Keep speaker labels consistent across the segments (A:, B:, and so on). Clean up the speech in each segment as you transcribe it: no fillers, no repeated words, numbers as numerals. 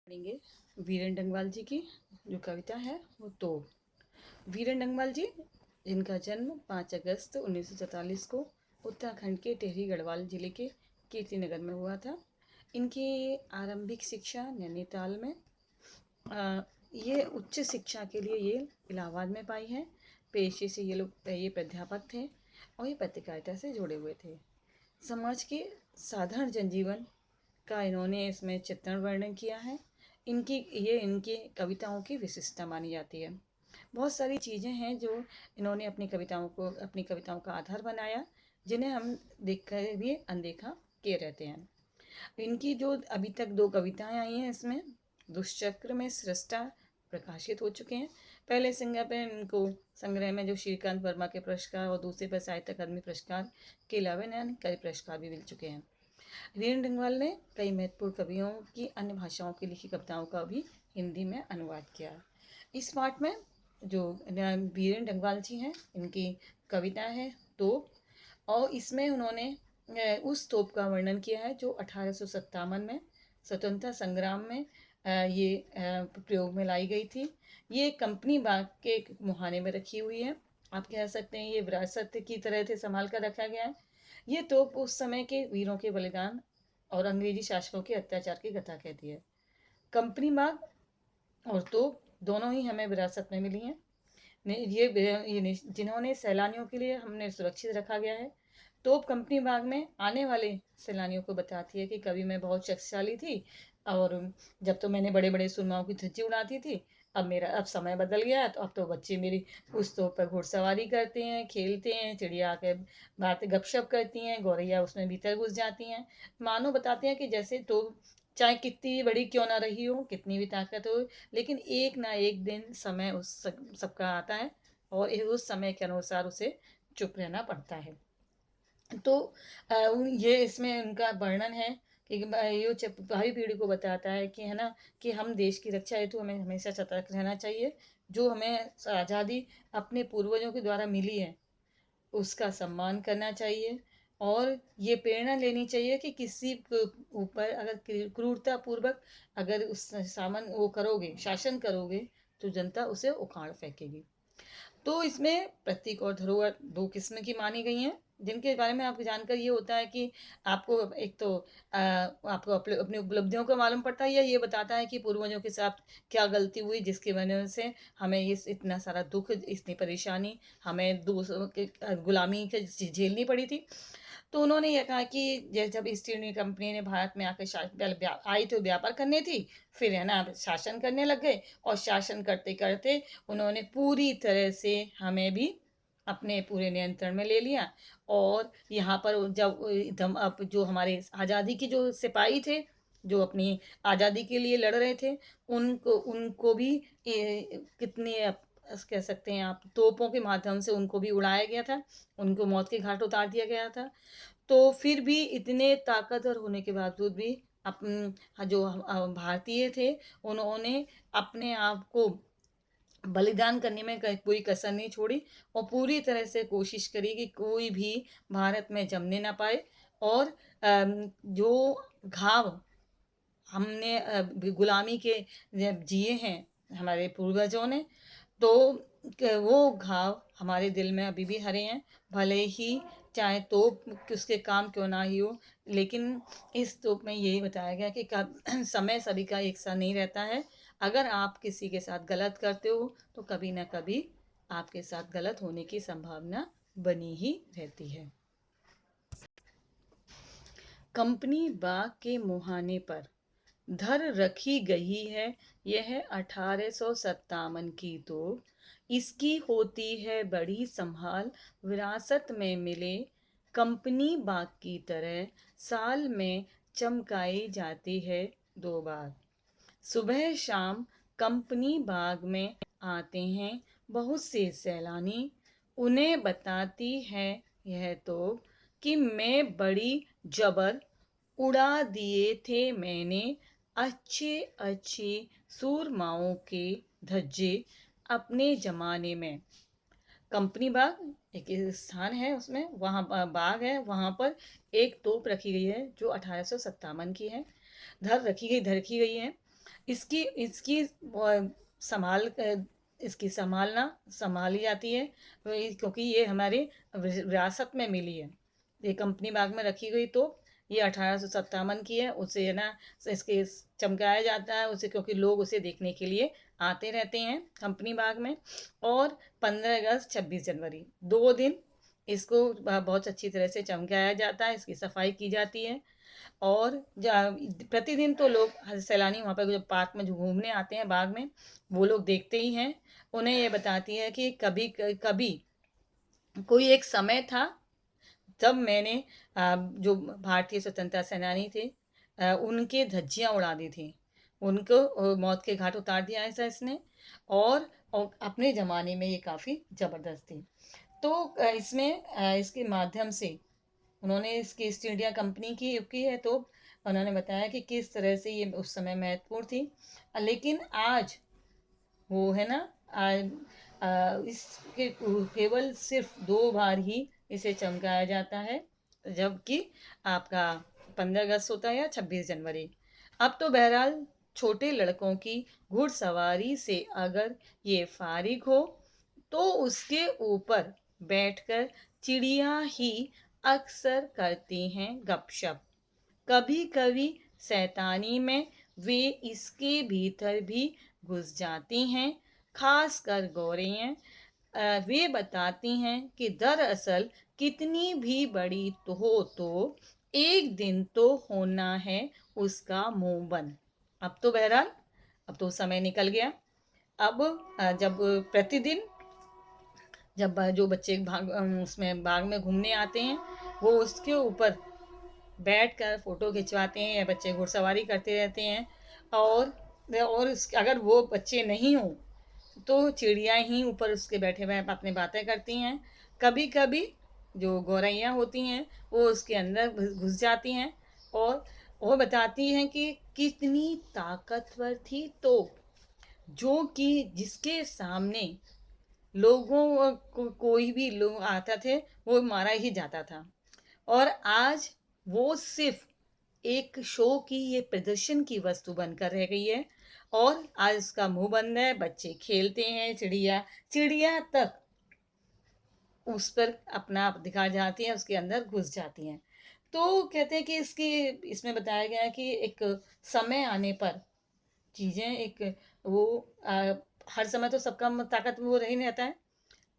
A: पढ़ेंगे वीरेन डंगवाल जी की जो कविता है वो वीरेन डंगवाल जी जिनका जन्म 5 अगस्त 1944 को उत्तराखंड के टिहरी गढ़वाल जिले के कीर्तिनगर में हुआ था। इनकी आरंभिक शिक्षा नैनीताल में, ये उच्च शिक्षा के लिए ये इलाहाबाद में पाई है। पेशे से ये प्राध्यापक थे और ये पत्रकारिता से जुड़े हुए थे। समाज के साधारण जनजीवन का इन्होंने इसमें चित्रण वर्णन किया है। इनकी कविताओं की विशेषता मानी जाती है। बहुत सारी चीज़ें हैं जो इन्होंने अपनी कविताओं का आधार बनाया, जिन्हें हम देख कर भी अनदेखा किए रहते हैं। इनकी जो अभी तक 2 कविताएं आई हैं, इसमें दुष्चक्र में सृष्टा प्रकाशित हो चुके हैं। पहले संग्रह में जो श्रीकांत वर्मा के पुरस्कार और दूसरे पर साहित्य अकादमी पुरस्कार के अलावा इन्हें कई पुरस्कार भी मिल चुके हैं। वीरेन डंगवाल ने कई महत्वपूर्ण कवियों की अन्य भाषाओं की लिखी कविताओं का भी हिंदी में अनुवाद किया। इस पाठ में जो वीरेन डंगवाल जी हैं, इनकी कविता है तोप, और इसमें उन्होंने उस तोप का वर्णन किया है जो 1857 में स्वतंत्रता संग्राम में ये प्रयोग में लाई गई थी। ये कंपनी बाग के एक मुहाने में रखी हुई है। आप कह सकते हैं ये विरासत की तरह से संभाल कर रखा गया है। ये तोप उस समय के वीरों के बलिदान और अंग्रेजी शासकों के अत्याचार की कथा कहती है। कंपनी बाग और तोप दोनों ही हमें विरासत में मिली हैं। जिन्होंने सैलानियों के लिए हमने सुरक्षित रखा गया है। तोप कंपनी बाग में आने वाले सैलानियों को बताती है कि कभी मैं बहुत शक्तिशाली थी और जब तो मैंने बड़े बड़े सुरमाओं की धज्जी उड़ाती थी, अब समय बदल गया है, तो अब तो बच्चे मेरी उस तोप पर घुड़सवारी करते हैं, खेलते हैं, चिड़िया के बातें गपशप करती हैं, गौरैया उसमें भीतर घुस जाती हैं। मानो बताते हैं कि जैसे तो चाहे कितनी बड़ी क्यों ना रही हो, कितनी भी ताकत हो, लेकिन एक ना एक दिन समय सबका आता है और उस समय के अनुसार उसे चुप रहना पड़ता है। तो ये इसमें उनका वर्णन है कि ये भावी पीढ़ी को बताता है कि है ना, कि हम देश की रक्षा हेतु हमें हमेशा सतर्क रहना चाहिए। जो हमें आज़ादी अपने पूर्वजों के द्वारा मिली है, उसका सम्मान करना चाहिए और ये प्रेरणा लेनी चाहिए कि किसी के ऊपर अगर क्रूरता पूर्वक अगर उस शासन करोगे, तो जनता उसे उखाड़ फेंकेगी। तो इसमें प्रतीक और धरोहर 2 किस्म की मानी गई हैं, जिनके बारे में आपको जानकर ये होता है कि आपको एक तो आपको अपनी उपलब्धियों का मालूम पड़ता है, या ये बताता है कि पूर्वजों के साथ क्या गलती हुई जिसकी वजह से हमें इतना सारा दुख, इतनी परेशानी, हमें दूसरों के गुलामी के झेलनी पड़ी थी। तो उन्होंने ये कहा कि जब ईस्ट इंडिया कंपनी ने भारत में आकर पहले आई तो व्यापार करने थी, फिर है ना शासन करने लग गए, और शासन करते करते उन्होंने पूरी तरह से हमें भी अपने पूरे नियंत्रण में ले लिया। और यहाँ पर जब एकदम अब जो हमारे आज़ादी के जो सिपाही थे, जो अपनी आज़ादी के लिए लड़ रहे थे, उनको उनको भी कितने कह सकते हैं आप, तोपों के माध्यम से उनको भी उड़ाया गया था, उनको मौत के घाट उतार दिया गया था। तो फिर भी इतने ताकतवर होने के बावजूद भी अपन जो भारतीय थे, उन्होंने अपने आप को बलिदान करने में कोई कसर नहीं छोड़ी और पूरी तरह से कोशिश करी कि कोई भी भारत में जमने ना पाए। और जो घाव हमने गुलामी के जिए हैं हमारे पूर्वजों ने, तो वो घाव हमारे दिल में अभी भी हरे हैं। भले ही चाहे तोप उसके काम क्यों ना ही हो, लेकिन इस तोप में यही बताया गया कि समय सभी का एक सा नहीं रहता है। अगर आप किसी के साथ गलत करते हो, तो कभी ना कभी आपके साथ गलत होने की संभावना बनी ही रहती है। कंपनी बाग के मुहाने पर धर रखी गई है यह 1857 की तोप, इसकी होती है बड़ी संभाल, विरासत में मिले कंपनी बाग की तरह साल में चमकाई जाती है 2 बार। सुबह शाम कंपनी बाग में आते हैं बहुत से सैलानी, उन्हें बताती है यह तोप कि मैं बड़ी जबर उड़ा दिए थे मैंने अच्छे अच्छे सूरमाओं के धज्जे अपने ज़माने में। कंपनी बाग एक स्थान है, उसमें वहाँ बाग है, वहाँ पर एक तोप रखी गई है जो 1857 की है, धर रखी गई है। इसकी इसकी इसकी संभाली जाती है, क्योंकि ये हमारे विरासत में मिली है। ये कंपनी बाग में रखी गई, तो ये 1857 की है। उसे है ना, इसके चमकाया जाता है उसे, क्योंकि लोग उसे देखने के लिए आते रहते हैं कंपनी बाग में। और 15 अगस्त, 26 जनवरी, 2 दिन इसको बहुत अच्छी तरह से चमकाया जाता है, इसकी सफाई की जाती है। और प्रतिदिन तो लोग सैलानी वहाँ पर जो पार्क में जो घूमने आते हैं बाग में, वो लोग देखते ही हैं। उन्हें ये बताती है कि कभी कभी कोई एक समय था जब मैंने जो भारतीय स्वतंत्रता सेनानी थे, उनके धज्जियां उड़ा दी थी, उनको मौत के घाट उतार दिया ऐसा इसने। और अपने ज़माने में ये काफ़ी ज़बरदस्त थी। तो इसमें इसके माध्यम से उन्होंने इसकी ईस्ट इंडिया कंपनी की है, तो उन्होंने बताया कि किस तरह से ये उस समय महत्वपूर्ण थी। लेकिन आज वो है ना, इसके केवल सिर्फ 2 बार ही इसे चमकाया जाता है, जबकि आपका 15 अगस्त होता है या 26 जनवरी। अब तो बहरहाल छोटे लड़कों की घुड़सवारी से अगर ये फारिग हो, तो उसके ऊपर बैठकर चिड़िया ही अक्सर करती हैं गपशप। कभी कभी शैतानी में वे इसके भीतर भी घुस जाती हैं, खासकर गौरैया। वे बताती हैं कि दरअसल कितनी भी बड़ी तो हो, तो एक दिन तो होना है उसका मुंह बंद। अब तो बहरहाल, अब तो समय निकल गया। अब जब प्रतिदिन जब जो बच्चे उसमें बाग में घूमने आते हैं, वो उसके ऊपर बैठ कर फोटो खिंचवाते हैं, या बच्चे घुड़सवारी करते रहते हैं। और अगर वो बच्चे नहीं हों, तो चिड़िया ही ऊपर उसके बैठे हुए अपनी बातें करती हैं। कभी कभी जो गौरैया होती हैं, वो उसके अंदर घुस जाती हैं। और वो बताती हैं कि कितनी ताकतवर थी तो, जो कि जिसके सामने लोगों को कोई भी लोग आता थे, वो मारा ही जाता था। और आज वो सिर्फ एक शो की, ये प्रदर्शन की वस्तु बनकर रह गई है। और आज उसका मुंह बंद है, बच्चे खेलते हैं, चिड़िया चिड़िया तक उस पर अपना दिखा जाती हैं, उसके अंदर घुस जाती हैं। तो कहते हैं कि इसमें बताया गया है कि एक समय आने पर चीज़ें एक वो हर समय तो सबका ताकत वो रही नहीं रहता है।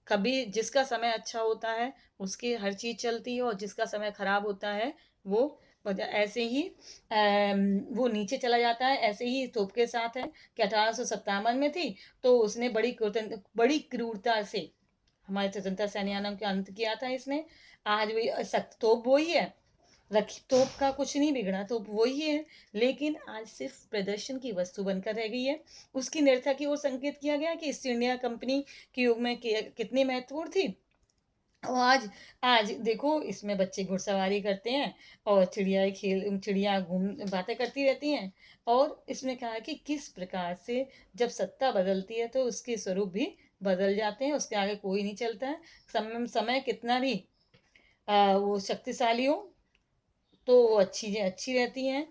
A: कभी जिसका समय अच्छा होता है उसकी हर चीज़ चलती है, और जिसका समय खराब होता है वो ऐसे ही वो नीचे चला जाता है। ऐसे ही तोप के साथ है कि 1857 में थी, तो उसने बड़ी क्रूरता से हमारे स्वतंत्रता सेनानियों के अंत किया था इसने। आज भी सख्त तोप वही है, रखी तोप का कुछ नहीं बिगड़ा, तोप वही है, लेकिन आज सिर्फ प्रदर्शन की वस्तु बनकर रह गई है। उसकी निरता की ओर संकेत किया गया कि ईस्ट इंडिया कंपनी के युग में कितनी महत्वपूर्ण थी। और आज आज देखो, इसमें बच्चे घुड़सवारी करते हैं, और चिड़िया घूम बातें करती रहती हैं। और इसमें कहा है कि किस प्रकार से जब सत्ता बदलती है, तो उसके स्वरूप भी बदल जाते हैं, उसके आगे कोई नहीं चलता है। समय कितना भी वो शक्तिशाली हो, तो वो अच्छी रहती हैं।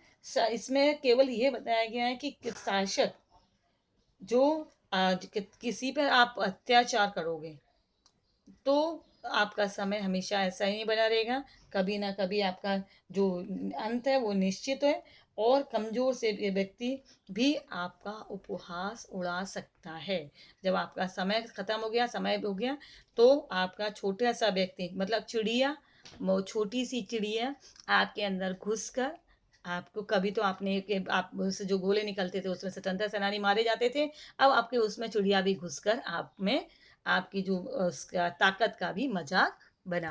A: इसमें केवल ये बताया गया है कि शासक जो किसी पर आप अत्याचार करोगे, तो आपका समय हमेशा ऐसा ही बना रहेगा। कभी ना कभी आपका जो अंत है वो निश्चित है। और कमजोर से व्यक्ति भी आपका उपहास उड़ा सकता है। जब आपका समय खत्म हो गया, समय हो गया, तो आपका छोटा सा व्यक्ति, मतलब चिड़िया, वो छोटी सी चिड़िया आपके अंदर घुसकर आपको, कभी तो आप उससे जो गोले निकलते थे उसमें स्वतंत्रता सेनानी मारे जाते थे, अब आपके उसमें चिड़िया भी घुसकर आप में आपकी जो उसका ताकत का भी मजाक बना